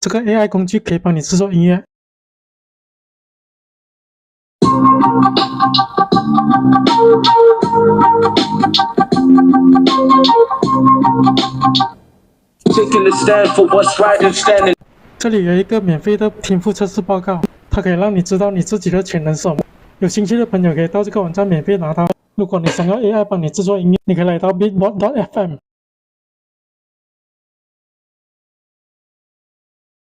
这个 AI 工具可以帮你制作音乐。这里有一个免费的天赋测试报告，它可以让你知道你自己的潜能是什么。有兴趣的朋友可以到这个网站免费拿到。如果你想要 AI 帮你制作音乐，你可以来到 Beatbot.fm。